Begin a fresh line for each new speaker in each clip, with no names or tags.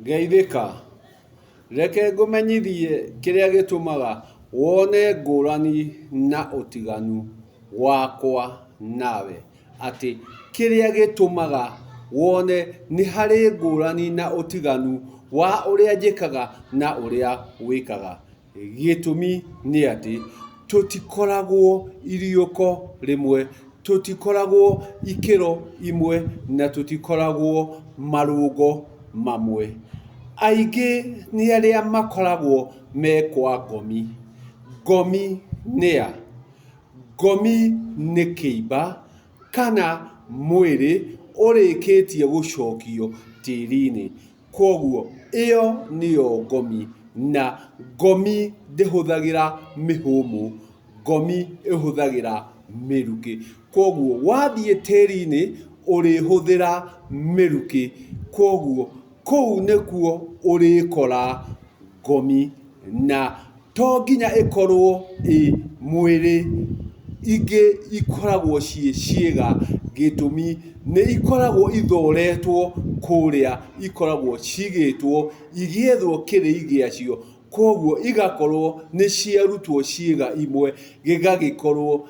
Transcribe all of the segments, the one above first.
Geithĩka, reke ngũmenyithie kĩrĩa gĩtũmaga wone ngũrani na ũtiganu wakwa nawe. Atĩ kĩrĩa gĩtũmaga wone nĩ harĩ ngũrani na ũtiganu wa ũrĩa njĩkaga na ũrĩa wĩkaga. Gĩtũmi nĩ atĩ tũtikoragwo iriũko rĩmwe, tũtikoragwo ikĩro imwe, na tũtikoragwo marũngo mamwe. Aingĩ nĩ arĩa makoragwo mekwa ngomi. Ngomi nĩ a? Ngomi nĩ kĩimba kana mwĩrĩ ũrĩkĩtie gũcokio tĩri-inĩ. Koguo ĩyo nĩyo ngomi, na ngomi ndĩhũthagĩra mĩhũmũ, ngomi ĩhũthagĩra mĩrukĩ. Koguo wathiĩ tĩri-inĩ ũrĩhũthĩra mĩrukĩ, koguo kũu nĩkuo ũrĩkora ngomi, na to nginya ĩkorwo ĩ mwĩrĩ, ingĩ ikoragwo ciĩ ciĩga. Gĩtũmi nĩ ikoragwo ithoretwo kũrĩa, ikoragwo cigĩtwo igĩethwo kĩrĩi gĩacio, koguo igakorwo nĩ ciarutwo ciĩga imwe, gĩgagĩkorwo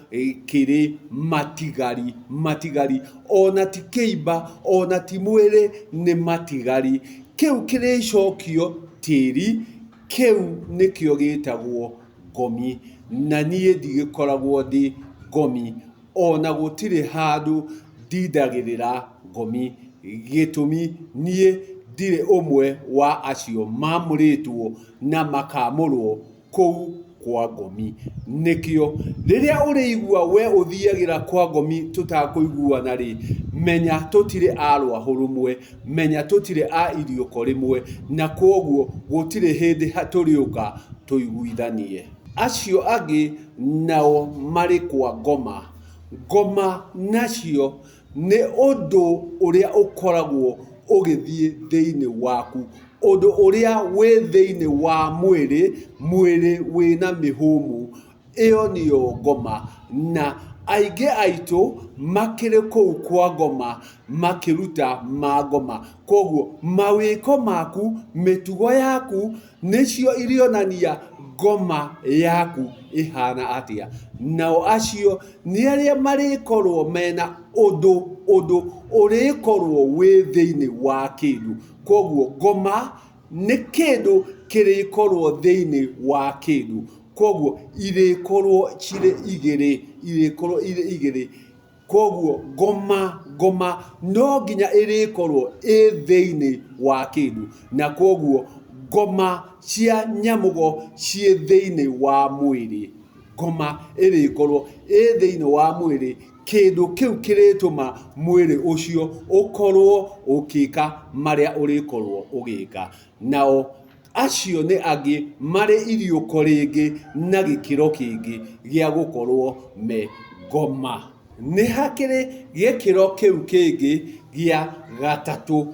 kĩrĩ matigari. Matigari ona ti kĩimba, ona ti mwĩrĩ, nĩ matigari. Kĩu kĩrĩcokio tĩri, kĩu nĩkĩo gĩtagwo ngomi. Na niĩ ndigĩkoragwo ndĩ ngomi, ona gũtirĩ handũ ndindagĩrĩra ngomi. Gĩtũmi niĩ ndirĩ ũmwe wa acio mamũrĩtwo na makamũrwo kũu kwa ngomi. Nĩkĩo rĩrĩa ũrĩigua we ũthiagĩra kwa ngomi tũtakũiguana rĩ, menya tũtirĩ a rwahũ rũmwe, menya tũtirĩ a iriũko rĩmwe, na koguo gũtirĩ hĩndĩ tũrĩũka tũiguithanie. Acio angĩ nao marĩ kwa ngoma. Ngoma nacio nĩ ũndũ ũrĩa ũkoragwo ũgĩthiĩ thĩinĩ waku, ũndũ ũrĩa wĩ thĩinĩ wa mwĩrĩ, mwĩrĩ wĩna mĩhũmũ. Ĩyo nĩyo ngoma, na aingĩ aitũ makĩrĩ kũu kwa ngoma makĩruta ma ngoma. Koguo mawĩko maku, mĩtugo yaku nĩcio irĩonania ngoma yaku ĩhana atĩa. Nao acio nĩ arĩa marĩkorwo mena ũndũ ũrĩkorwo wĩ thĩinĩ wa kĩndũ. Koguo ngoma nĩ kĩndũ kĩrĩkorwo thĩinĩ wa kĩndũ, koguo irĩkorwo cirĩ igĩrĩ. Koguo ngoma no nginya ĩrĩkorwo ĩ thĩinĩ wa kĩndũ, na koguo ngoma cia nyamũgo ciĩ thĩinĩ wa mwĩrĩ. Ngoma ĩrĩkorwo ĩ thĩinĩ wa mwĩrĩ, kĩndũ kĩu kĩrĩtũma mwĩrĩ ũcio ũkorwo ũgĩka marĩa ũrĩkorwo ũgĩka. Nao acio nĩ angĩ marĩ iriũko rĩngĩ na gĩkĩro kĩngĩ gĩa gũkorwo me ngoma. Nĩ hakĩrĩ gĩkĩro kĩu kĩngĩ gĩa gatatũ,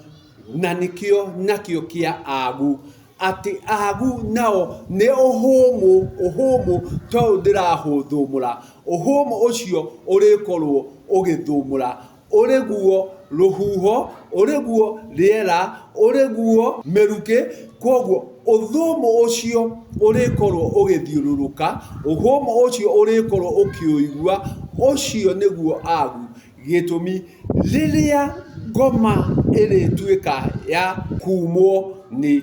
na nakĩo kĩa agu. Atĩ agu nao nĩ ũhũmũ ta ũyũ ndĩrahũthũmũra. Ũhũmũ ũcio ũrĩkorwo ũgĩthũmũra, ũrĩ guo rũhuho, ũrĩ guo rĩera, ũrĩ guo mĩrukĩ. Koguo ũthũmũ ũcio ũrĩkorwo ũgĩthiũrũrũka, ũhũmũ ũcio ũrĩkorwo ũkĩũigua, ũcio nĩguo agu. Gĩtũmi rĩrĩa ngoma ĩrĩtuĩka ya kumwo nĩ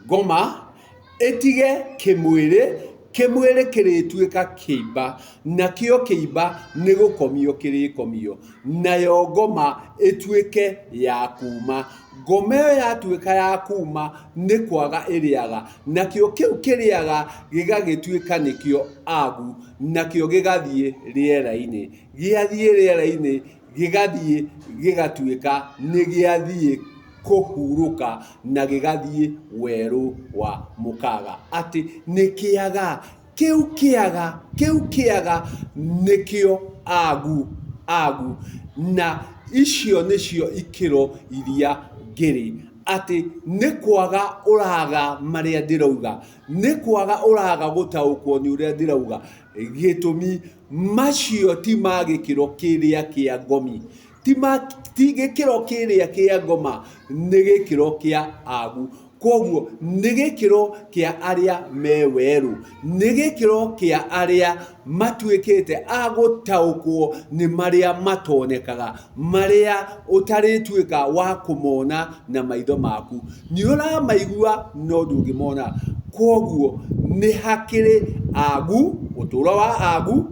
ngoma, ĩtige kĩmwĩrĩ, kĩmwĩrĩ kĩrĩtuĩka kĩimba, nakĩo kĩimba nĩ gũkomio kĩrĩkomio, nayo ngoma ĩtuĩke ya kuma. Ngoma ĩyo yatuĩka ya kuma nĩ kwaga ĩrĩaga, nakĩo kĩu kĩrĩaga gĩgagĩtuĩka nĩkĩo agu, nakĩo gĩgathiĩ rĩera-inĩ. Gĩathiĩ rĩera-inĩ gĩgathiĩ gĩgatuĩka nĩ gĩathiĩ kũhurũka, na gĩgathiĩ werũ wa mũkaga. Atĩ nĩ kĩaga, kĩu kĩaga nĩkĩo agu. Na icio nĩcio ikĩro iria ngĩrĩ. Atĩ nĩ kwaga ũraga marĩa ndĩrauga, nĩ kwaga ũraga gũtaũkwo nĩ ũrĩa ndĩrauga. Gĩtũmi macio ti ma gĩkĩro kĩrĩa kĩa ngomi, ti gĩkĩro kĩrĩa kĩa ngoma, nĩ gĩkĩro kĩa agu. koguo nĩ gĩkĩro kĩa arĩa me werũ, nĩ gĩkĩro kĩa arĩa matuĩkĩte a gũtaũkwo nĩ marĩa matonekaga, marĩa ũtarĩtuĩka wa kũmona na maitho maku. Nĩ ũramaigua no ndũngĩmona. Koguo nĩ hakĩrĩ agu, ũtũũro wa agu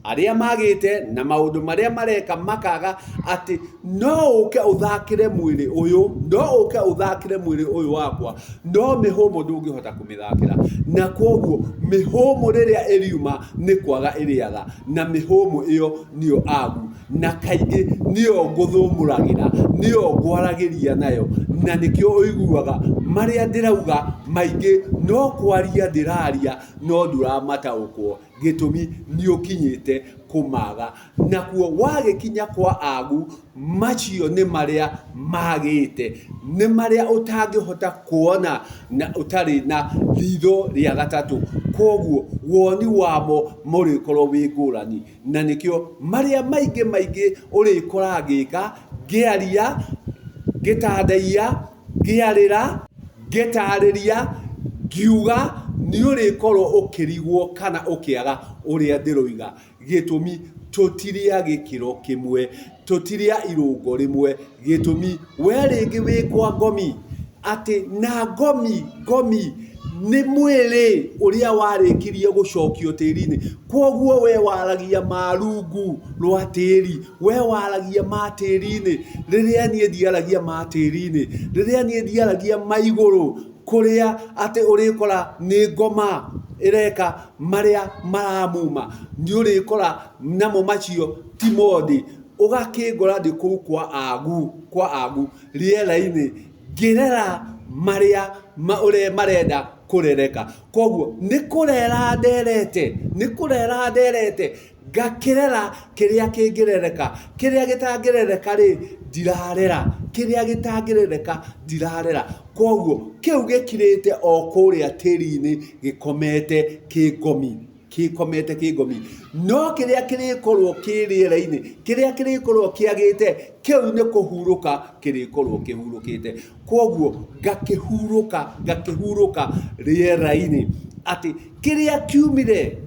arĩa magĩte na maũndũ marĩa mareka makaga atĩ no ũke ũthakĩre mwĩrĩ ũyũ, no ũke ũthakĩre mwĩrĩ ũyũ wakwa, no mĩhũmũ ndũngĩhota kũmĩthakĩra. Na koguo mĩhũmũ rĩrĩa ĩriuma nĩ kwaga ĩrĩaga, na mĩhũmũ ĩyo nĩyo agu, na kaingĩ nĩyo ngũthũmũragĩra, nĩyo ngwaragĩria nayo, na nĩkĩo ũiguaga marĩa ndĩrauga maingĩ no kwaria ndĩraria no ndũramataũkwo, gĩtũmi nĩ ũkinyĩte kũmaga. Nakuo wagĩkinya kwa agu, macio nĩ marĩa magĩte, nĩ marĩa ũtangĩhota kuona na ũtarĩ na ritho rĩa gatatũ. Koguo woni wamo mũrĩkorwo wĩ ngũrani, na nĩkĩo marĩa maingĩ ũrĩkora ngĩka, ngĩaria, ngĩtandaia, ngĩarĩra, ngĩtarĩria, ngiuga, nĩ ũrĩkorwo ũkĩrigwo kana ũkĩaga ũrĩa ndĩroiga, gĩtũmi tũtirĩa gĩkĩro kĩmwe, tũtirĩa irũngo rĩmwe, gĩtũmi we rĩngĩ wĩ kwa ngomi, atĩ na ngomi nĩ mwĩrĩ ũrĩa warĩkirie gũcokio tĩri-inĩ. Koguo we waragia marungu rwa tĩri, we waragia ma tĩri-inĩ, rĩrĩa niĩ ndiaragia ma tĩri-inĩ, rĩrĩa niĩ ndiaragia ma igũrũ, kũrĩa atĩ ũrĩkora nĩ ngoma ĩreka marĩa maramuma, nĩ ũrĩkora namo macio ti mondi, ũgakĩngora ndĩ kũu kwa agu rĩera-inĩ ngĩrera marĩa ũrĩa marenda kũrereka. Koguo nĩ kũrera nderete, ngakĩrera kĩrĩa kĩngĩrereka, kĩrĩa gĩtangĩrereka rĩ ndirarera, kĩrĩa gĩtangĩrereka ndirarera. Koguo kĩu gĩkirĩte o kũrĩa tĩri-inĩ gĩkomete kĩngomi, no kĩrĩa kĩrĩkorwo kĩ rĩera-inĩ, kĩrĩa kĩrĩkorwo kĩagĩte, kĩu nĩ kũhurũka kĩrĩkorwo kĩhurũkĩte. Koguo ngakĩhurũka rĩera-inĩ, atĩ kĩrĩa kiumire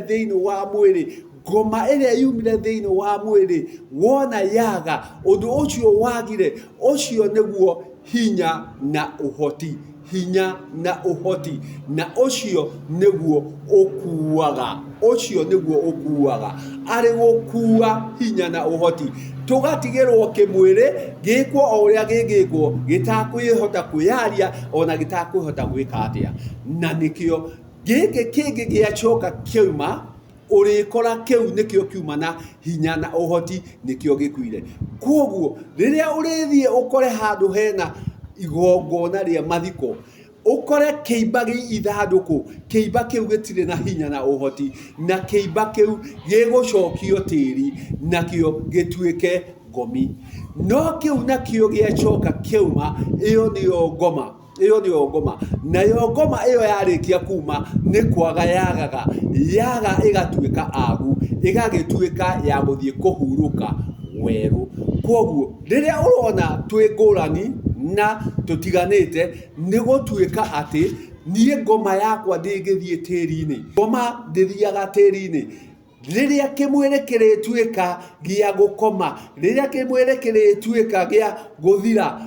thĩinĩ wa mwĩrĩ, ngoma ĩrĩa yumire thĩinĩ wa mwĩrĩ, wona yaga, ũndũ ũcio wagire, ũcio nĩguo hinya na ũhoti, na ũcio nĩguo ũkuaga, arĩ gũkua hinya na ũhoti. Tũgatigĩrwo kĩmwĩrĩ gĩkwo o ũrĩa gĩgĩkwo, gĩtakwĩhota kwĩyaria ona gĩtakwĩhota gwĩka atĩa. Na nĩkĩo gĩkĩ kĩngĩ gĩacoka kĩauma, ũrĩkora kĩu nĩkĩo kiuma na hinya na ũhoti, nĩkĩo gĩkuire. Koguo rĩrĩa ũrĩthiĩ ũkore handũ hena igongona rĩa mathiko, ũkore kĩimba gĩ ithandũkũ, kĩimba kĩu gĩtirĩ na hinya na ũhoti, na kĩimba kĩu gĩgũcokio tĩri, nakĩo gĩtuĩke ngomi. No kĩu nakĩo gĩacoka kĩauma, ĩyo nĩyo ngoma, nayo ngoma ĩyo yarĩkia kuma nĩ kwaga yagaga, ĩgatuĩka agu, ĩgagĩtuĩka ya gũthiĩ kũhurũka werũ. Koguo rĩrĩa ũrona twĩ ngũrani na tũtiganĩte, nĩ gũtuĩka atĩ niĩ ngoma yakwa ndĩngĩthiĩ tĩri-inĩ, ngoma ndĩthiaga tĩri-inĩ. Rĩrĩa kĩmwĩrĩ kĩrĩtuĩka gĩa gũkoma, rĩrĩa kĩmwĩrĩ kĩrĩtuĩka gĩa gũthira,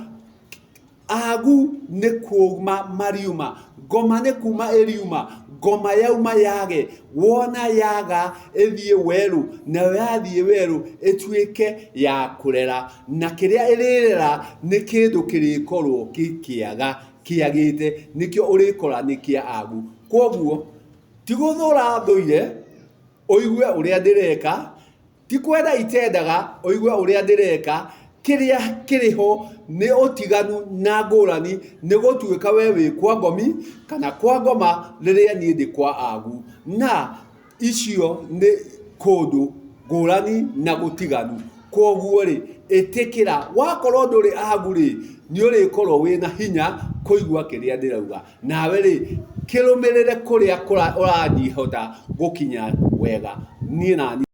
agu nĩ kuuma mariuma, ngoma nĩ kuma ĩriuma, ngoma yauma yage, wona yaga ĩthiĩ werũ, nayo yathiĩ werũ ĩtuĩke ya kũrera, na kĩrĩa ĩrĩrera nĩ kĩndũ kĩrĩkorwo kĩagĩte, nĩkĩo ũrĩkora nĩ kĩa agu. Koguo ti gũthũra thũire ũigue ũrĩa ndĩreka, ti kwenda itendaga ũigue ũrĩa ndĩreka, kĩrĩa kĩrĩho nĩ ũtiganu na ngũrani, nĩ gũtuĩka we wĩ kwa ngomi kana kwa ngoma, rĩrĩa niĩ ndĩ kwa agu, na icio nĩ kũndũ ngũrani na gũtiganu. Koguo rĩ, ĩtĩkĩra, wakorwo ndũrĩ agu rĩ, nĩ ũrĩkorwo wĩna hinya kũigua kĩrĩa ndĩrauga, nawe rĩ kĩrũmĩrĩre kũrĩa ũranyihota gũkinya wega. Niĩ nani